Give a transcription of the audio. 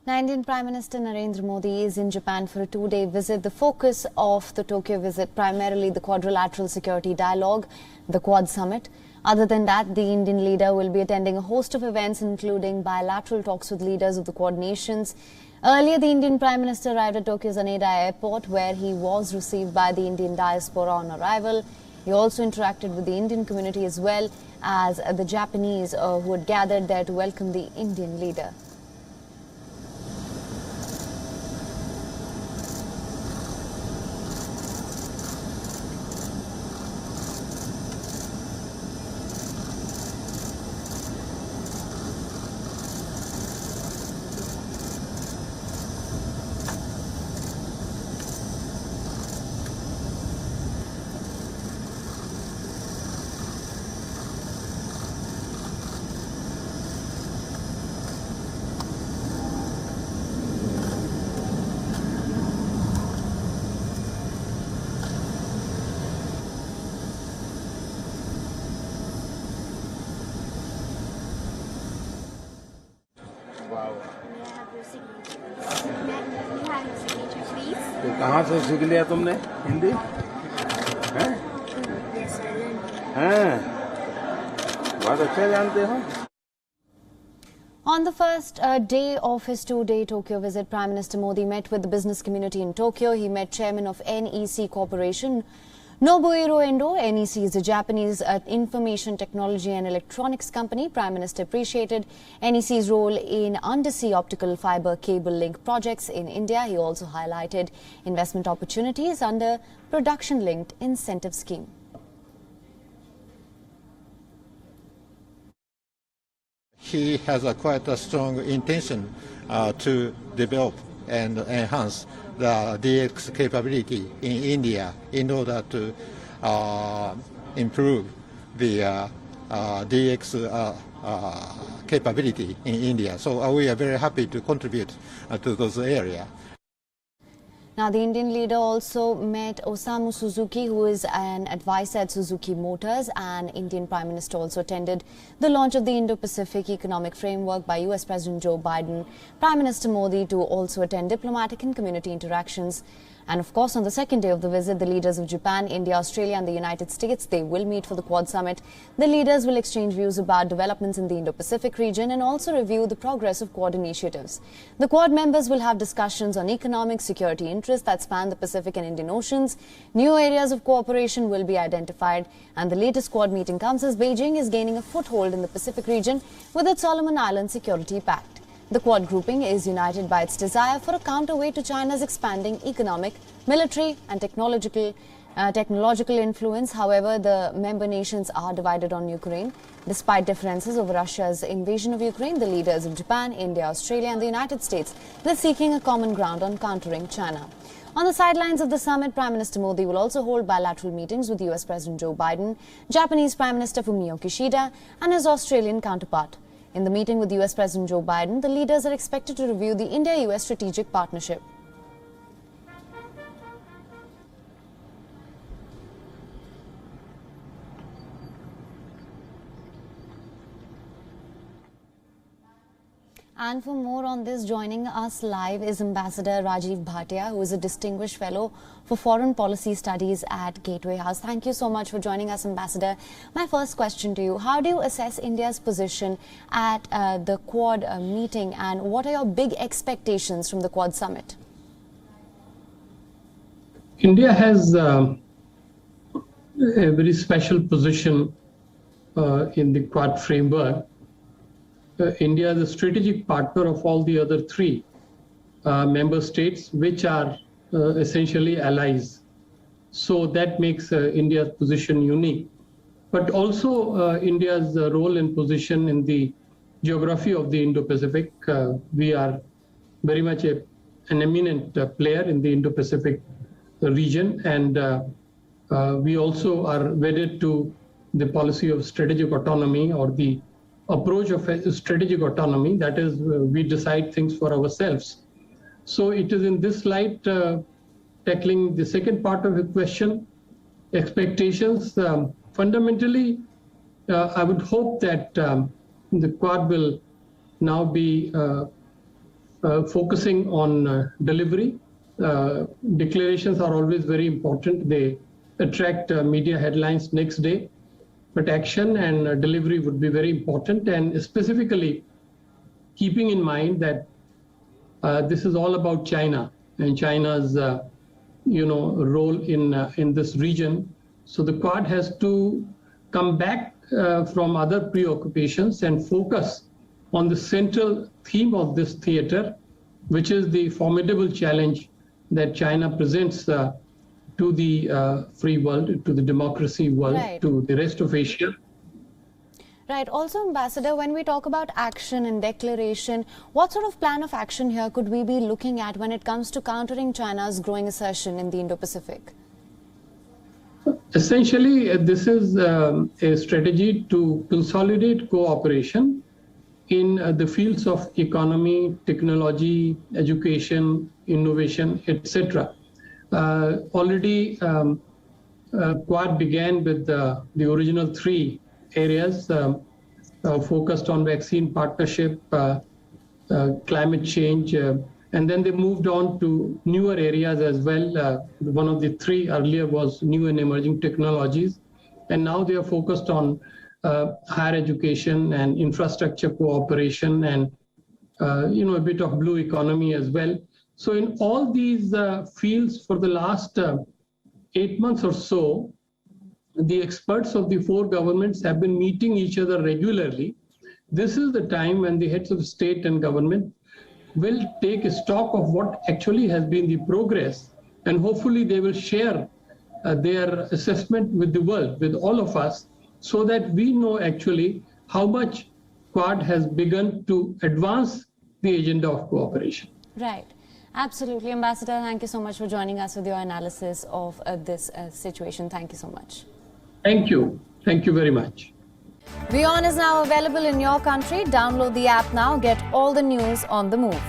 Now, Indian Prime Minister Narendra Modi is in Japan for a two-day visit. The focus of the Tokyo visit primarily the quadrilateral security dialogue, the Quad Summit. Other than that, the Indian leader will be attending a host of events, including bilateral talks with leaders of the Quad nations. Earlier, the Indian Prime Minister arrived at Tokyo's Haneda Airport, where he was received by the Indian diaspora on arrival. He also interacted with the Indian community as well as the Japanese who had gathered there to welcome the Indian leader. Wow. May I have your signature? May I have your signature, please? तो कहाँ से सीख लिया तुमने हिंदी? हैं? Yes, I learned. हैं? बहुत अच्छा जानते हो? On the first day of his two-day Tokyo visit, Prime Minister Modi met with the business community in Tokyo. He met chairman of NEC Corporation, Nobuhiro Endo. NEC is a Japanese information technology and electronics company. Prime Minister appreciated NEC's role in undersea optical fiber cable link projects in India. He also highlighted investment opportunities under production-linked incentive scheme. He has quite a strong intention to develop and enhance the DX capability in India in order to improve the DX capability in India. So we are very happy to contribute to those areas. Now, the Indian leader also met Osamu Suzuki, who is an advisor at Suzuki Motors, and Indian Prime Minister also attended the launch of the Indo-Pacific Economic Framework by US President Joe Biden. Prime Minister Modi to also attend diplomatic and community interactions. And of course, on the second day of the visit, the leaders of Japan, India, Australia and the United States, they will meet for the Quad Summit. The leaders will exchange views about developments in the Indo-Pacific region and also review the progress of Quad initiatives. The Quad members will have discussions on economic security interests that span the Pacific and Indian Oceans. New areas of cooperation will be identified, and the latest Quad meeting comes as Beijing is gaining a foothold in the Pacific region with its Solomon Island Security Pact. The Quad grouping is united by its desire for a counterweight to China's expanding economic, military and technological influence. However, the member nations are divided on Ukraine. Despite differences over Russia's invasion of Ukraine, the leaders of Japan, India, Australia and the United States, they're seeking a common ground on countering China. On the sidelines of the summit, Prime Minister Modi will also hold bilateral meetings with US President Joe Biden, Japanese Prime Minister Fumio Kishida and his Australian counterpart. In the meeting with US President Joe Biden, the leaders are expected to review the India-US strategic partnership. And for more on this, joining us live is Ambassador Rajiv Bhatia, who is a distinguished fellow for foreign policy studies at Gateway House. Thank you so much for joining us, Ambassador. My first question to you, how do you assess India's position at the Quad meeting, and what are your big expectations from the Quad summit? India has a very special position in the Quad framework. India is a strategic partner of all the other three member states, which are essentially allies. So that makes India's position unique. But also India's role and position in the geography of the Indo-Pacific. We are very much an eminent player in the Indo-Pacific region, and we also are wedded to the policy of strategic autonomy, or the approach of strategic autonomy, that is, we decide things for ourselves. So it is in this light, tackling the second part of the question, expectations. Fundamentally, I would hope that the Quad will now be focusing on delivery. Declarations are always very important. They attract media headlines next day, but action and delivery would be very important, and specifically keeping in mind that this is all about China and China's role in this region. So the Quad has to come back from other preoccupations and focus on the central theme of this theater, which is the formidable challenge that China presents to the free world, to the democracy world, Right. to the rest of Asia. Right. Also, Ambassador, when we talk about action and declaration, what sort of plan of action here could we be looking at when it comes to countering China's growing assertion in the Indo-Pacific? Essentially, this is a strategy to consolidate cooperation in the fields of economy, technology, education, innovation, etc. Already, Quad began with the original 3 areas focused on vaccine partnership, climate change, and then they moved on to newer areas as well. One of the 3 earlier was new and emerging technologies, and now they are focused on higher education and infrastructure cooperation and a bit of blue economy as well. So in all these fields for the last 8 months or so, the experts of the 4 governments have been meeting each other regularly. This is the time when the heads of state and government will take stock of what actually has been the progress, and hopefully they will share their assessment with the world, with all of us, so that we know actually how much Quad has begun to advance the agenda of cooperation. Right. Absolutely. Ambassador, thank you so much for joining us with your analysis of this situation. Thank you so much. Thank you. Thank you very much. WION is now available in your country. Download the app now. Get all the news on the move.